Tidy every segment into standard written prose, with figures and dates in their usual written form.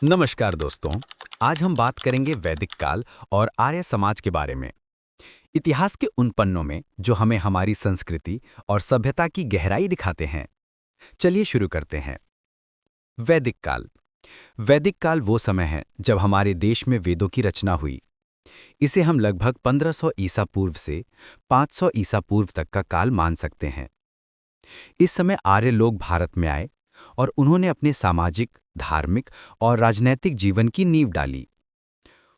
नमस्कार दोस्तों। आज हम बात करेंगे वैदिक काल और आर्य समाज के बारे में। इतिहास के उन पन्नों में जो हमें हमारी संस्कृति और सभ्यता की गहराई दिखाते हैं। चलिए शुरू करते हैं। वैदिक काल। वैदिक काल वो समय है जब हमारे देश में वेदों की रचना हुई। इसे हम लगभग 1500 ईसा पूर्व से 500 ईसा पूर्व तक का काल मान सकते हैं। इस समय आर्य लोग भारत में आए और उन्होंने अपने सामाजिक, धार्मिक और राजनैतिक जीवन की नींव डाली।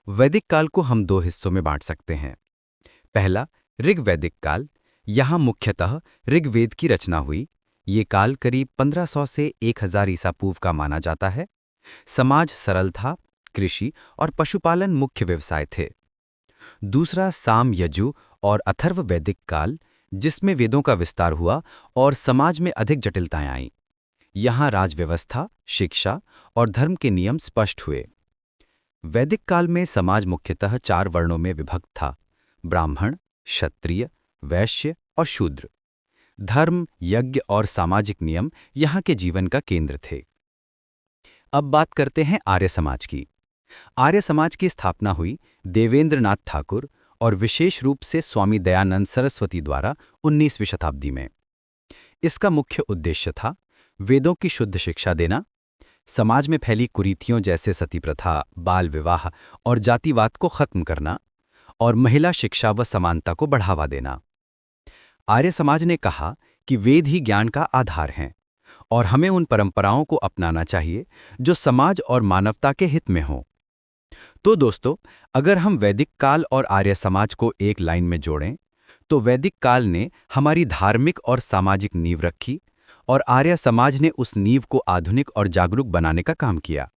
वैदिक काल को हम दो हिस्सों में बांट सकते हैं। पहला, ऋग्वैदिक काल। यहाँ मुख्यतः ऋग्वेद की रचना हुई। ये काल करीब 1500 से 1000 ईसा पूर्व का माना जाता है। समाज सरल था, कृषि और पशुपालन मुख्य व्यवसाय थे। दूसरा, साम यजु और अथर्व वैदिक काल, जिसमें वेदों का विस्तार हुआ और समाज में अधिक जटिलताएं आईं। यहाँ राजव्यवस्था, शिक्षा और धर्म के नियम स्पष्ट हुए। वैदिक काल में समाज मुख्यतः 4 वर्णों में विभक्त था: ब्राह्मण, क्षत्रिय, वैश्य और शूद्र। धर्म, यज्ञ और सामाजिक नियम यहाँ के जीवन का केंद्र थे। अब बात करते हैं आर्य समाज की। आर्य समाज की स्थापना हुई देवेंद्रनाथ ठाकुर और विशेष रूप से स्वामी दयानंद सरस्वती द्वारा 19वीं शताब्दी में। इसका मुख्य उद्देश्य था वेदों की शुद्ध शिक्षा देना, समाज में फैली कुरीतियों जैसे सती प्रथा, बाल विवाह और जातिवाद को खत्म करना, और महिला शिक्षा व समानता को बढ़ावा देना। आर्य समाज ने कहा कि वेद ही ज्ञान का आधार हैं और हमें उन परंपराओं को अपनाना चाहिए जो समाज और मानवता के हित में हों। तो दोस्तों, अगर हम वैदिक काल और आर्य समाज को एक लाइन में जोड़ें, तो वैदिक काल ने हमारी धार्मिक और सामाजिक नींव रखी और आर्य समाज ने उस नींव को आधुनिक और जागरूक बनाने का काम किया।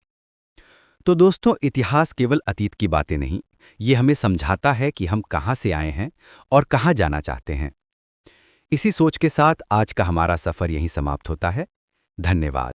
तो दोस्तों, इतिहास केवल अतीत की बातें नहीं, ये हमें समझाता है कि हम कहाँ से आए हैं और कहाँ जाना चाहते हैं। इसी सोच के साथ आज का हमारा सफर यहीं समाप्त होता है। धन्यवाद।